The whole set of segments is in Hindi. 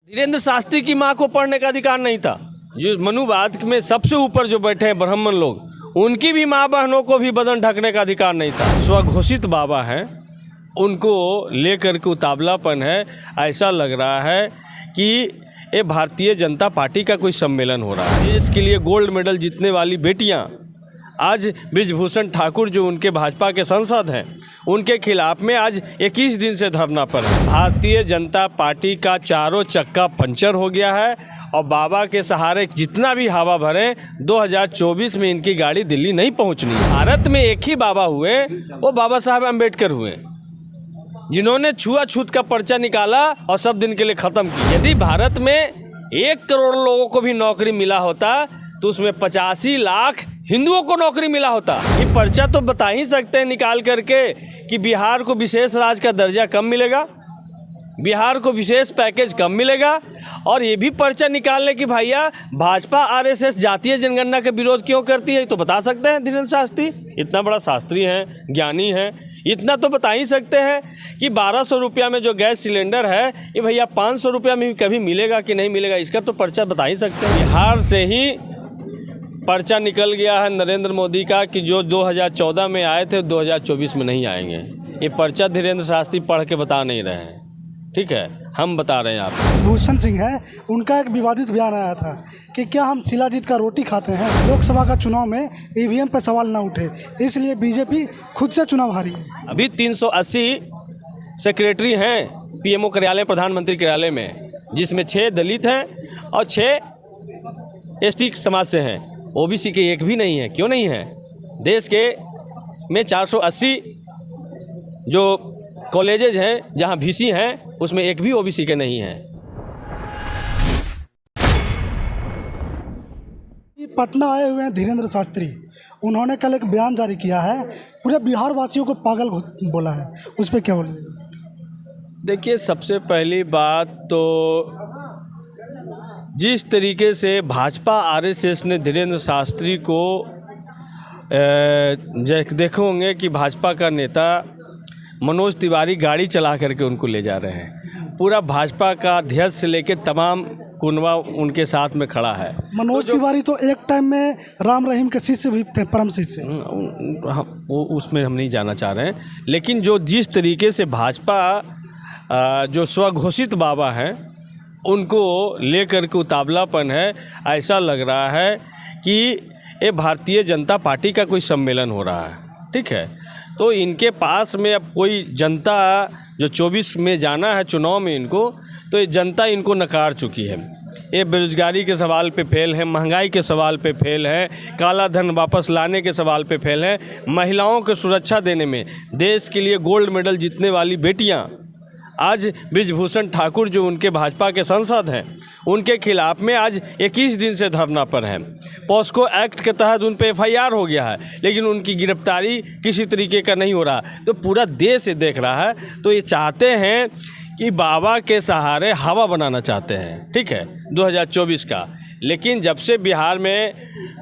धीरेन्द्र शास्त्री की माँ को पढ़ने का अधिकार नहीं था। जो मनुवाद में सबसे ऊपर जो बैठे हैं ब्राह्मण लोग, उनकी भी माँ बहनों को भी बदन ढकने का अधिकार नहीं था। स्वघोषित बाबा हैं, उनको लेकर के उतावलापन है। ऐसा लग रहा है कि ये भारतीय जनता पार्टी का कोई सम्मेलन हो रहा है। इसके लिए गोल्ड मेडल जीतने वाली बेटियां आज बृजभूषण ठाकुर जो उनके भाजपा के सांसद हैं, उनके खिलाफ में आज 21 दिन से धरना पर है। भारतीय जनता पार्टी का चारों चक्का पंचर हो गया है और बाबा के सहारे जितना भी हवा भरे 2024 में इनकी गाड़ी दिल्ली नहीं पहुंचनी। भारत में एक ही बाबा हुए, वो बाबा साहब अम्बेडकर हुए, जिन्होंने छुआछूत का पर्चा निकाला और सब दिन के लिए ख़त्म किया। यदि भारत में 1 करोड़ लोगों को भी नौकरी मिला होता तो उसमें 85 लाख हिंदुओं को नौकरी मिला होता। ये पर्चा तो बता ही सकते हैं निकाल करके कि बिहार को विशेष राज्य का दर्जा कम मिलेगा, बिहार को विशेष पैकेज कम मिलेगा। और ये भी पर्चा निकालने कि भैया भाजपा आरएसएस जातीय जनगणना के विरोध क्यों करती है, तो बता सकते हैं धीरेन्द्र शास्त्री। इतना बड़ा शास्त्री हैं, ज्ञानी हैं, इतना तो बता ही सकते हैं कि 1200 रुपया में जो गैस सिलेंडर है ये भैया 500 रुपया में कभी मिलेगा कि नहीं मिलेगा, इसका तो पर्चा बता ही सकते हैं। बिहार से ही पर्चा निकल गया है नरेंद्र मोदी का कि जो 2014 में आए थे 2024 में नहीं आएंगे। ये पर्चा धीरेन्द्र शास्त्री पढ़ के बता नहीं रहे हैं, ठीक है, हम बता रहे हैं आपको। भूषण सिंह है, उनका एक विवादित बयान आया था कि क्या हम शिलाजीत का रोटी खाते हैं, लोकसभा का चुनाव में ईवीएम पर सवाल ना उठे, इसलिए बीजेपी खुद से चुनाव हारी। अभी 380 सेक्रेटरी हैं पीएमओ कार्यालय, प्रधानमंत्री कार्यालय में, जिसमें 6 दलित हैं और 6 एसटी समाज से हैं। ओबीसी के एक भी नहीं है। क्यों नहीं है? देश के में 480 जो कॉलेजेज हैं जहां बीसी हैं, उसमें एक भी ओबीसी के नहीं हैं। पटना आए हुए हैं धीरेन्द्र शास्त्री, उन्होंने कल एक बयान जारी किया है, पूरे बिहार वासियों को पागल बोला है, उस पर क्या बोलेंगे? देखिए, सबसे पहली बात तो जिस तरीके से भाजपा आरएसएस ने धीरेन्द्र शास्त्री को देखे होंगे कि भाजपा का नेता मनोज तिवारी गाड़ी चला करके उनको ले जा रहे हैं। पूरा भाजपा का अध्यक्ष से लेकर तमाम कुनवा उनके साथ में खड़ा है। मनोज तिवारी तो एक टाइम में राम रहीम के शिष्य भी थे, परम शिष्य। वो उसमें हम नहीं जाना चाह रहे हैं, लेकिन जो जिस तरीके से भाजपा जो स्वघोषित बाबा हैं उनको लेकर के उतावलापन है। ऐसा लग रहा है कि ये भारतीय जनता पार्टी का कोई सम्मेलन हो रहा है, ठीक है। तो इनके पास में अब कोई जनता जो 24 में जाना है चुनाव में इनको, तो ये जनता इनको नकार चुकी है। ये बेरोजगारी के सवाल पे फेल है, महंगाई के सवाल पे फेल है, काला धन वापस लाने के सवाल पे फेल है, महिलाओं को सुरक्षा देने में, देश के लिए गोल्ड मेडल जीतने वाली बेटियां आज बृजभूषण ठाकुर जो उनके भाजपा के सांसद हैं, उनके खिलाफ में आज 21 दिन से धरना पर हैं। पॉस्को एक्ट के तहत उन पे FIR हो गया है, लेकिन उनकी गिरफ्तारी किसी तरीके का नहीं हो रहा। तो पूरा देश ये देख रहा है। तो ये चाहते हैं कि बाबा के सहारे हवा बनाना चाहते हैं, ठीक है, 2024 का। लेकिन जब से बिहार में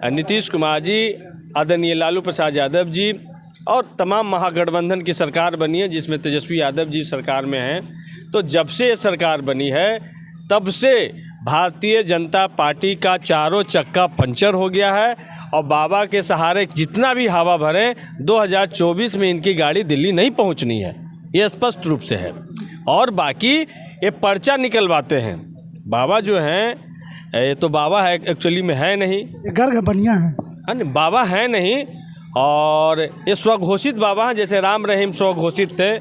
नीतीश कुमार जी, आदरणीय लालू प्रसाद यादव जी और तमाम महागठबंधन की सरकार बनी है, जिसमें तेजस्वी यादव जी सरकार में हैं, तो जब से ये सरकार बनी है तब से भारतीय जनता पार्टी का चारों चक्का पंचर हो गया है और बाबा के सहारे जितना भी हवा भरे 2024 में इनकी गाड़ी दिल्ली नहीं पहुंचनी है, ये स्पष्ट रूप से है। और बाकी ये पर्चा निकलवाते हैं। बाबा जो हैं, ये तो बाबा है एक्चुअली में है नहीं, गर्ग बनिया है, बाबा है नहीं। और ये स्वघोषित बाबा हैं, जैसे राम रहीम स्वघोषित थे,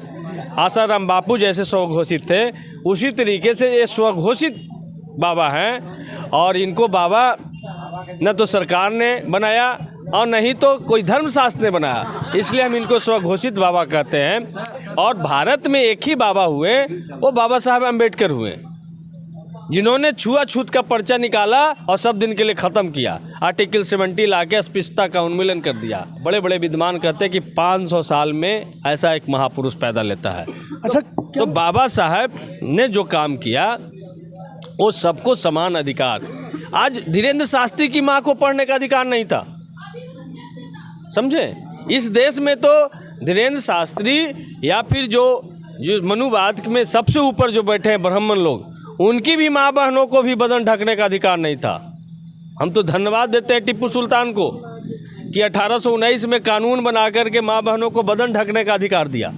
आसाराम बापू जैसे स्वघोषित थे, उसी तरीके से ये स्वघोषित बाबा हैं। और इनको बाबा न तो सरकार ने बनाया और नहीं तो कोई धर्मशास्त्र ने बनाया, इसलिए हम इनको स्वघोषित बाबा कहते हैं। और भारत में एक ही बाबा हुए, वो बाबा साहब अम्बेडकर हुए, जिन्होंने छुआछूत का पर्चा निकाला और सब दिन के लिए ख़त्म किया। आर्टिकल 70 ला के अस्पृश्यता का उन्मूलन कर दिया। बड़े बड़े विद्वान कहते हैं कि 500 साल में ऐसा एक महापुरुष पैदा लेता है। अच्छा, तो बाबा साहब ने जो काम किया वो सबको समान अधिकार। आज धीरेन्द्र शास्त्री की माँ को पढ़ने का अधिकार नहीं था, समझे। इस देश में तो धीरेन्द्र शास्त्री या फिर जो मनुवाद में सबसे ऊपर जो बैठे हैं ब्राह्मण लोग, उनकी भी माँ बहनों को भी बदन ढकने का अधिकार नहीं था। हम तो धन्यवाद देते हैं टीपू सुल्तान को कि 1819 में कानून बना करके माँ बहनों को बदन ढकने का अधिकार दिया।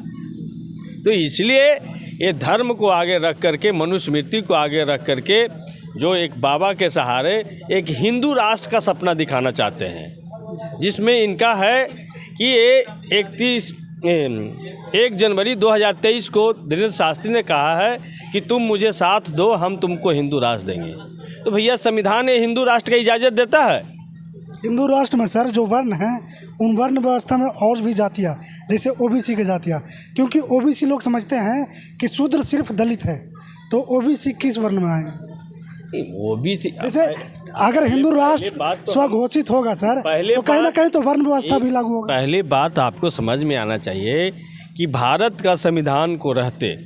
तो इसलिए ये धर्म को आगे रख करके, मनुस्मृति को आगे रख करके जो एक बाबा के सहारे एक हिंदू राष्ट्र का सपना दिखाना चाहते हैं, जिसमें इनका है कि ये 1 जनवरी 2023 को धीरेन्द्र शास्त्री ने कहा है कि तुम मुझे साथ दो, हम तुमको हिंदू राष्ट्र देंगे। तो भैया संविधान ये हिंदू राष्ट्र की इजाज़त देता है। हिंदू राष्ट्र में सर जो वर्ण हैं, उन वर्ण व्यवस्था में और भी जातियाँ, जैसे ओबीसी की जातियाँ, क्योंकि ओबीसी लोग समझते हैं कि शूद्र सिर्फ दलित है, तो ओबीसी किस वर्ण में आएंगे? ओबीसी जैसे अगर हिंदू राष्ट्र स्वघोषित होगा सर, तो कहीं ना कहीं तो वर्ण व्यवस्था भी लागू होगा। पहली बात आपको समझ में आना चाहिए कि भारत का संविधान को रहते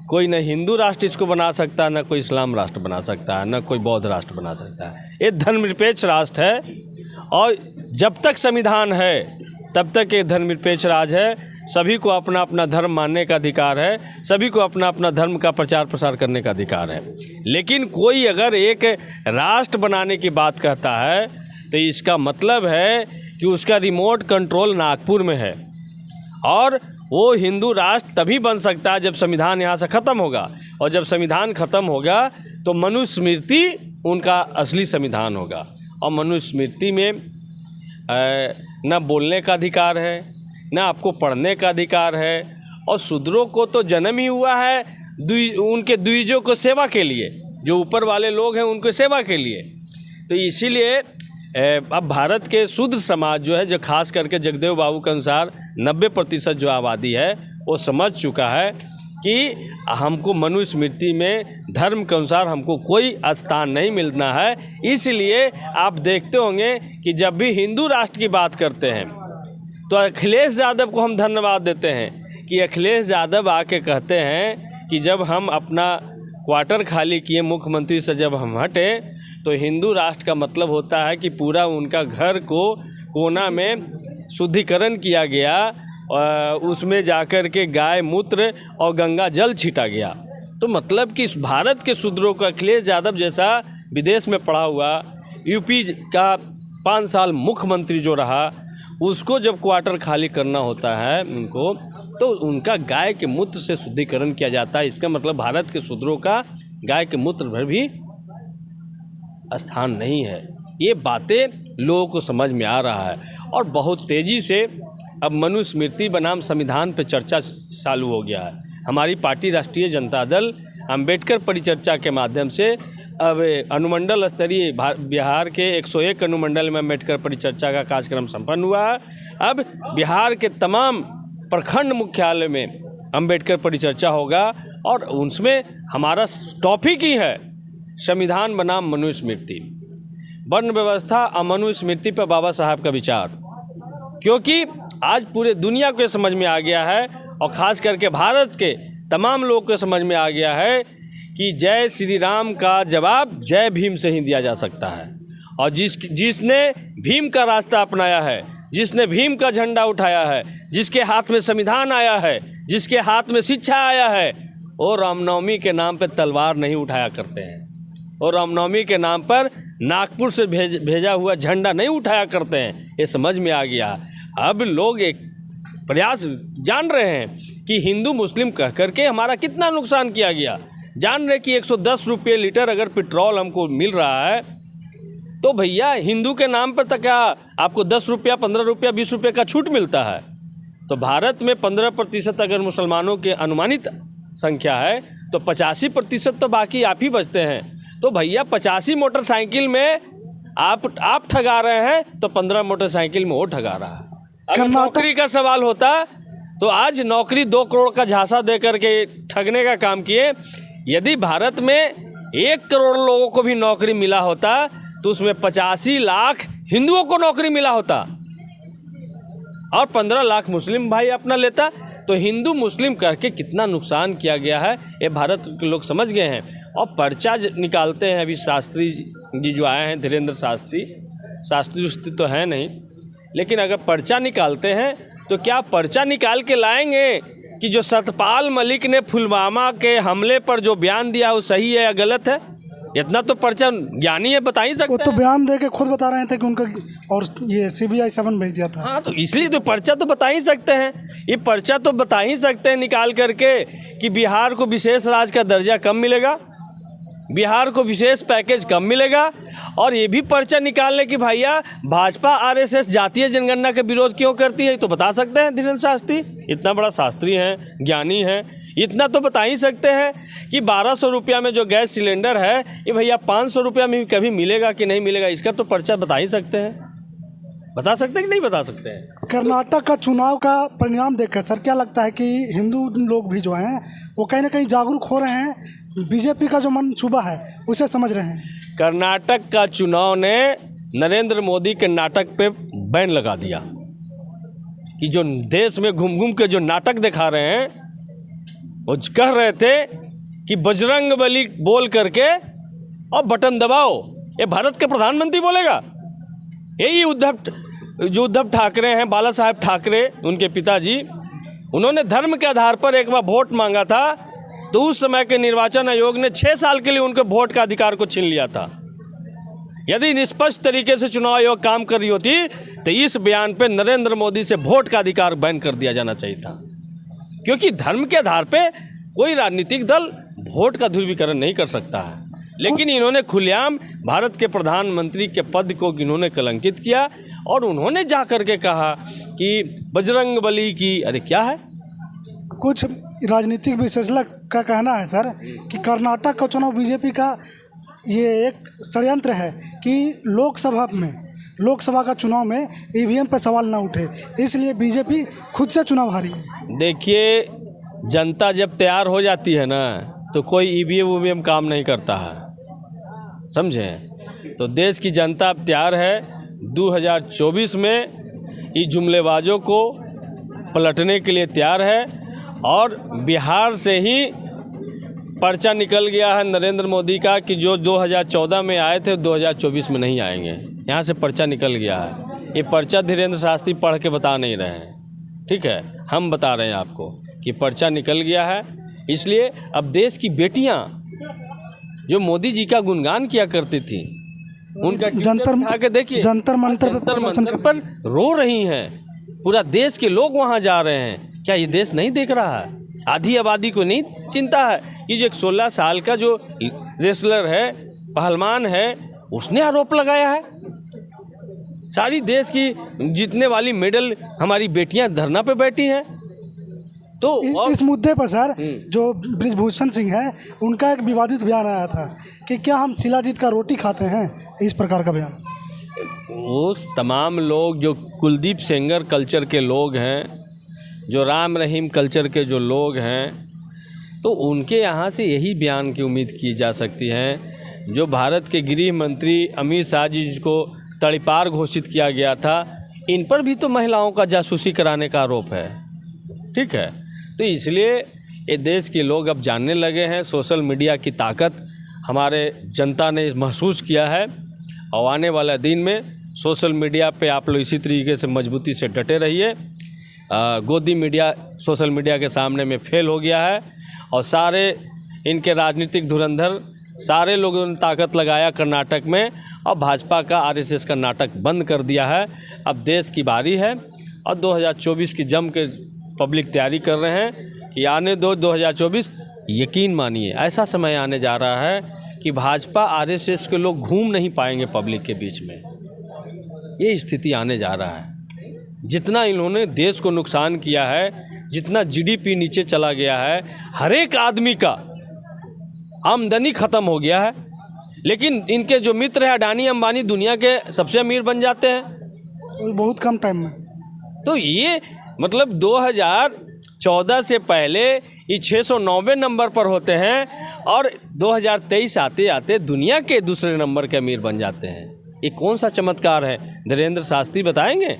कोई न हिंदू राष्ट्र इसको बना सकता है, न कोई इस्लाम राष्ट्र बना सकता है, न कोई बौद्ध राष्ट्र बना सकता है। ये धर्मनिरपेक्ष राष्ट्र है और जब तक संविधान है तब तक ये धर्मनिरपेक्ष राज है। सभी को अपना अपना धर्म मानने का अधिकार है, सभी को अपना अपना धर्म का प्रचार प्रसार करने का अधिकार है। लेकिन कोई अगर एक राष्ट्र बनाने की बात कहता है तो इसका मतलब है कि उसका रिमोट कंट्रोल नागपुर में है, और वो हिंदू राष्ट्र तभी बन सकता है जब संविधान यहाँ से ख़त्म होगा, और जब संविधान ख़त्म होगा तो मनुस्मृति उनका असली संविधान होगा। और मनुस्मृति में न बोलने का अधिकार है, न आपको पढ़ने का अधिकार है, और शूद्रों को तो जन्म ही हुआ है उनके द्विजों को सेवा के लिए, जो ऊपर वाले लोग हैं उनको सेवा के लिए। तो इसीलिए अब भारत के शूद्र समाज जो है, जो खास करके जगदेव बाबू के अनुसार 90% जो आबादी है, वो समझ चुका है कि हमको मनुस्मृति में धर्म के अनुसार हमको कोई स्थान नहीं मिलना है। इसलिए आप देखते होंगे कि जब भी हिंदू राष्ट्र की बात करते हैं तो अखिलेश यादव को हम धन्यवाद देते हैं कि अखिलेश यादव आके कहते हैं कि जब हम अपना क्वार्टर खाली किए, मुख्यमंत्री से जब हम हटे, तो हिंदू राष्ट्र का मतलब होता है कि पूरा उनका घर को कोना में शुद्धिकरण किया गया, उसमें जाकर के गाय मूत्र और गंगा जल छीटा गया। तो मतलब कि भारत के शूद्रों का अखिलेश यादव जैसा विदेश में पढ़ा हुआ, यूपी का 5 साल मुख्यमंत्री जो रहा, उसको जब क्वार्टर खाली करना होता है उनको, तो उनका गाय के मूत्र से शुद्धिकरण किया जाता है। इसका मतलब भारत के शूद्रों का गाय के मूत्र भर भी स्थान नहीं है। ये बातें लोगों को समझ में आ रहा है, और बहुत तेज़ी से अब मनुस्मृति बनाम संविधान पर चर्चा चालू हो गया है। हमारी पार्टी राष्ट्रीय जनता दल अंबेडकर परिचर्चा के माध्यम से अब अनुमंडल स्तरीय बिहार के 101 अनुमंडल में अम्बेडकर परिचर्चा का कार्यक्रम संपन्न हुआ है। अब बिहार के तमाम प्रखंड मुख्यालय में अम्बेडकर परिचर्चा होगा, और उसमें हमारा टॉपिक ही है संविधान बनाम मनुस्मृति, वर्ण व्यवस्था और मनुस्मृति पर बाबा साहब का विचार। क्योंकि आज पूरे दुनिया को समझ में आ गया है, और ख़ास करके भारत के तमाम लोगों को समझ में आ गया है कि जय श्री राम का जवाब जय भीम से ही दिया जा सकता है। और जिसने भीम का रास्ता अपनाया है, जिसने भीम का झंडा उठाया है, जिसके हाथ में संविधान आया है, जिसके हाथ में शिक्षा आया है, वो रामनवमी के नाम पर तलवार नहीं उठाया करते हैं, और रामनवमी के नाम पर नागपुर से भेजा हुआ झंडा नहीं उठाया करते हैं। ये समझ में आ गया। अब लोग एक प्रयास जान रहे हैं कि हिंदू मुस्लिम कह करके हमारा कितना नुकसान किया गया। जान रहे कि 110 रुपये लीटर अगर पेट्रोल हमको मिल रहा है, तो भैया हिंदू के नाम पर तो क्या आपको 10 रुपया, 15 रुपया, 20 रुपये का छूट मिलता है। तो भारत में 15% अगर मुसलमानों के अनुमानित संख्या है, तो 85% तो बाकी आप ही बचते हैं। तो भैया 85 मोटरसाइकिल में आप ठगा रहे हैं, तो 15 मोटरसाइकिल में वो ठगा रहा है। अगर नौकरी का सवाल होता तो आज नौकरी 2 करोड़ का झांसा दे करके ठगने का काम किए। यदि भारत में 1 करोड़ लोगों को भी नौकरी मिला होता तो उसमें 85 लाख हिंदुओं को नौकरी मिला होता, और 15 लाख मुस्लिम भाई अपना लेता। तो हिंदू मुस्लिम करके कितना नुकसान किया गया है, ये भारत के लोग समझ गए हैं। और पर्चा निकालते हैं। अभी शास्त्री जी जो आए हैं, धीरेन्द्र शास्त्री तो है नहीं, लेकिन अगर पर्चा निकालते हैं तो क्या पर्चा निकाल के लाएंगे कि जो सतपाल मलिक ने पुलवामा के हमले पर जो बयान दिया वो सही है या गलत है? इतना तो पर्चा ज्ञानी है, बता ही वो सकते तो हैं। बयान दे के खुद बता रहे थे कि उनका और ये CBI 7 भेज दिया था। हाँ, तो इसलिए तो पर्चा तो बता ही सकते हैं, ये पर्चा तो बता ही सकते हैं निकाल करके कि बिहार को विशेष राज्य का दर्जा कम मिलेगा, बिहार को विशेष पैकेज कम मिलेगा। और ये भी पर्चा निकालने कि भैया भाजपा RSS जातीय जनगणना का विरोध क्यों करती है, तो बता सकते हैं धीरेन्द्र शास्त्री। इतना बड़ा शास्त्री हैं, ज्ञानी हैं, इतना तो बता ही सकते हैं कि 1200 रुपया में जो गैस सिलेंडर है ये भैया 500 रुपया में कभी मिलेगा कि नहीं मिलेगा, इसका तो पर्चा बता ही सकते हैं। बता सकते हैं कि नहीं बता सकते हैं? कर्नाटक का चुनाव का परिणाम देखकर सर क्या लगता है कि हिंदू लोग भी जो हैं वो कहीं ना कहीं जागरूक हो रहे हैं, बीजेपी का जो मनसूबा है उसे समझ रहे हैं? कर्नाटक का चुनाव ने नरेंद्र मोदी के नाटक पे बैन लगा दिया कि जो देश में घूम घूम के जो नाटक दिखा रहे हैं, वो कह रहे थे कि बजरंग बली बोल करके और बटन दबाओ, ये भारत के प्रधानमंत्री बोलेगा? यही उद्धव ठाकरे हैं, बाला साहेब ठाकरे उनके पिताजी, उन्होंने धर्म के आधार पर एक बार वोट मांगा था, तो उस समय के निर्वाचन आयोग ने 6 साल के लिए उनके वोट का अधिकार को छीन लिया था। यदि निष्पक्ष तरीके से चुनाव आयोग काम कर रही होती तो इस बयान पे नरेंद्र मोदी से वोट का अधिकार बैन कर दिया जाना चाहिए था, क्योंकि धर्म के आधार पे कोई राजनीतिक दल वोट का ध्रुवीकरण नहीं कर सकता है। लेकिन इन्होंने खुलेआम भारत के प्रधानमंत्री के पद को इन्होंने कलंकित किया और उन्होंने जा कर के कहा कि बजरंग बली की, अरे क्या है? कुछ राजनीतिक विश्लेषक का कहना है सर कि कर्नाटक का चुनाव बीजेपी का ये एक षड्यंत्र है कि लोकसभा का चुनाव में EVM पे सवाल ना उठे, इसलिए बीजेपी खुद से चुनाव हारी। देखिए, जनता जब तैयार हो जाती है ना तो कोई EVM काम नहीं करता है, समझे? तो देश की जनता अब तैयार है 2024 में इस जुमलेबाजों को पलटने के लिए तैयार है। और बिहार से ही पर्चा निकल गया है नरेंद्र मोदी का कि जो 2014 में आए थे 2024 में नहीं आएंगे, यहाँ से पर्चा निकल गया है। ये पर्चा धीरेन्द्र शास्त्री पढ़ के बता नहीं रहे हैं, ठीक है, हम बता रहे हैं आपको कि पर्चा निकल गया है। इसलिए अब देश की बेटियाँ जो मोदी जी का गुणगान किया करती थी, उनका जंतर उठा के देखिए, जंतर मंतर पर रो रही हैं। पूरा देश के लोग वहाँ जा रहे हैं। क्या ये देश नहीं देख रहा है? आधी आबादी को नहीं चिंता है कि जो एक 16 साल का जो रेसलर है, पहलवान है, उसने आरोप लगाया है। सारी देश की जीतने वाली मेडल हमारी बेटियां धरना पे बैठी हैं। तो इस मुद्दे पर सर जो बृजभूषण सिंह है उनका एक विवादित बयान आया था कि क्या हम शिलाजीत का रोटी खाते हैं, इस प्रकार का बयान। उस तमाम लोग जो कुलदीप सेंगर कल्चर के लोग हैं, जो राम रहीम कल्चर के जो लोग हैं, तो उनके यहाँ से यही बयान की उम्मीद की जा सकती है। जो भारत के गृह मंत्री अमित शाह जी जिसको तड़ीपार घोषित किया गया था, इन पर भी तो महिलाओं का जासूसी कराने का आरोप है, ठीक है। तो इसलिए ये देश के लोग अब जानने लगे हैं सोशल मीडिया की ताकत, हमारे जनता ने महसूस किया है। और आने वाला दिन में सोशल मीडिया पे आप लोग इसी तरीके से मजबूती से डटे रहिए। गोदी मीडिया सोशल मीडिया के सामने में फेल हो गया है और सारे इनके राजनीतिक धुरंधर सारे लोगों ने ताकत लगाया कर्नाटक में और भाजपा का RSS का नाटक बंद कर दिया है। अब देश की बारी है और 2024 की जम के पब्लिक तैयारी कर रहे हैं कि आने दो 2024। यकीन मानिए ऐसा समय आने जा रहा है कि भाजपा RSS के लोग घूम नहीं पाएंगे पब्लिक के बीच में। ये स्थिति आने जा रहा है। जितना इन्होंने देश को नुकसान किया है, जितना GDP नीचे चला गया है, हर एक आदमी का आमदनी ख़त्म हो गया है। लेकिन इनके जो मित्र हैं अडानी अंबानी दुनिया के सबसे अमीर बन जाते हैं बहुत कम टाइम में। तो ये मतलब 2014 से पहले ये 690 नंबर पर होते हैं और 2023 आते आते दुनिया के दूसरे नंबर के अमीर बन जाते हैं। ये कौन सा चमत्कार है? धीरेन्द्र शास्त्री बताएंगे?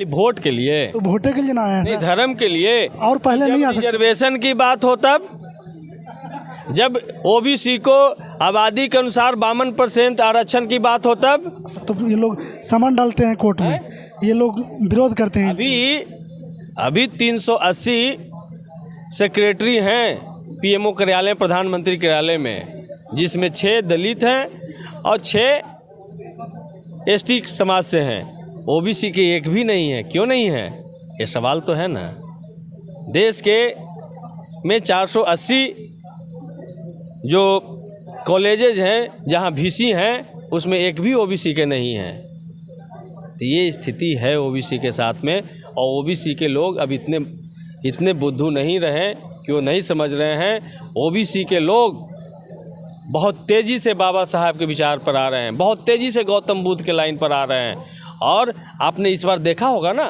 वोट के लिए, तो वोटे के लिए ना आया नहीं, धर्म के लिए। और पहले नहीं आ सकते। रिजर्वेशन की बात हो तब, जब OBC को आबादी के अनुसार 52% आरक्षण की बात हो तब, तो ये लोग समन डालते हैं कोर्ट में, ये लोग विरोध करते हैं। अभी 380 सेक्रेटरी हैं पीएमओ कार्यालय, प्रधानमंत्री कार्यालय में, जिसमें 6 दलित हैं और 6 एसटी समाज से हैं। ओबीसी के एक भी नहीं है। क्यों नहीं है? ये सवाल तो है ना। देश के में 480 जो कॉलेजेज हैं जहां वीसी हैं, उसमें एक भी ओबीसी के नहीं हैं। तो ये स्थिति है ओबीसी के साथ में। और ओबीसी के लोग अब इतने बुद्धू नहीं रहे। क्यों नहीं समझ रहे हैं? ओबीसी के लोग बहुत तेज़ी से बाबा साहब के विचार पर आ रहे हैं, बहुत तेज़ी से गौतम बुद्ध के लाइन पर आ रहे हैं। और आपने इस बार देखा होगा ना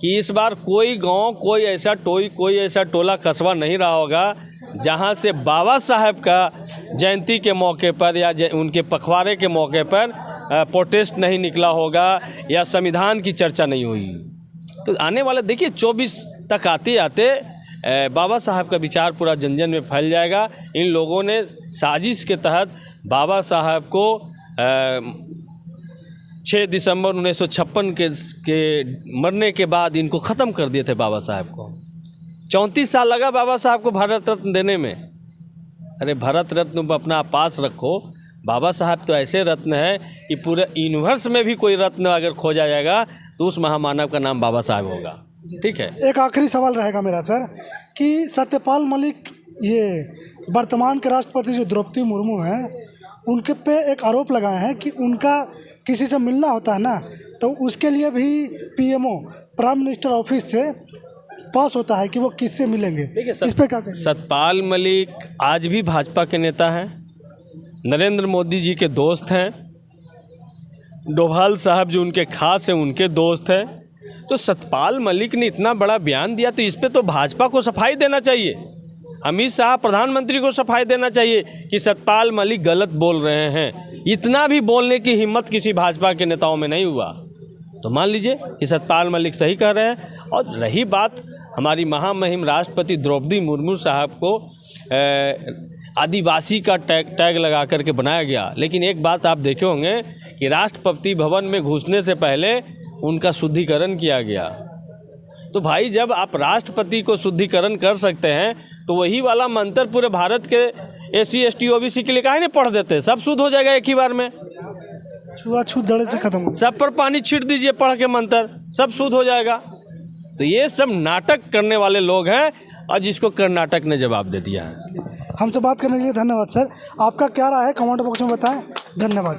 कि इस बार कोई गांव, कोई ऐसा टोला कस्बा नहीं रहा होगा जहां से बाबा साहब का जयंती के मौके पर या उनके पखवाड़े के मौके पर प्रोटेस्ट नहीं निकला होगा या संविधान की चर्चा नहीं हुई। तो आने वाले देखिए 24 तक आते आते बाबा साहब का विचार पूरा जन जन में फैल जाएगा। इन लोगों ने साजिश के तहत बाबा साहब को 6 दिसंबर 1956 के मरने के बाद इनको ख़त्म कर दिए थे बाबा साहब को। 34 साल लगा बाबा साहब को भारत रत्न देने में। अरे भारत रत्न अपना पास रखो। बाबा साहब तो ऐसे रत्न है कि पूरे यूनिवर्स में भी कोई रत्न अगर खोजा जाएगा तो उस महामानव का नाम बाबा साहब होगा। ठीक है। एक आखिरी सवाल रहेगा मेरा सर कि सत्यपाल मलिक, ये वर्तमान के राष्ट्रपति जो द्रौपदी मुर्मू हैं, उनके पे एक आरोप लगाए हैं कि उनका किसी से मिलना होता है ना, तो उसके लिए भी पीएमओ, प्राइम मिनिस्टर ऑफिस से पास होता है कि वो किससे मिलेंगे। इस पे क्या कहेंगे? सत्यपाल मलिक आज भी भाजपा के नेता हैं, नरेंद्र मोदी जी के दोस्त हैं, डोभाल साहब जो उनके खास हैं उनके दोस्त हैं। तो सत्यपाल मलिक ने इतना बड़ा बयान दिया तो इस पे तो भाजपा को सफाई देना चाहिए। अमित शाह प्रधानमंत्री को सफाई देना चाहिए कि सत्यपाल मलिक गलत बोल रहे हैं। इतना भी बोलने की हिम्मत किसी भाजपा के नेताओं में नहीं हुआ। तो मान लीजिए कि सत्यपाल मलिक सही कह रहे हैं। और रही बात हमारी महामहिम राष्ट्रपति द्रौपदी मुर्मू साहब को आदिवासी का टैग लगा करके बनाया गया, लेकिन एक बात आप देखे होंगे कि राष्ट्रपति भवन में घुसने से पहले उनका शुद्धिकरण किया गया। तो भाई जब आप राष्ट्रपति को शुद्धिकरण कर सकते हैं तो वही वाला मंत्र पूरे भारत के एससी एसटी ओबीसी के लिए काहे नहीं पढ़ देते? सब शुद्ध हो जाएगा एक ही बार में। छुआछूत जड़े से खत्म हो। सब पर पानी छीट दीजिए पढ़ के मंत्र, सब शुद्ध हो जाएगा। तो ये सब नाटक करने वाले लोग हैं और जिसको कर्नाटक ने जवाब दे दिया है। हमसे बात करने के लिए धन्यवाद सर। आपका क्या राय है कमेंट बॉक्स में बताएं। धन्यवाद।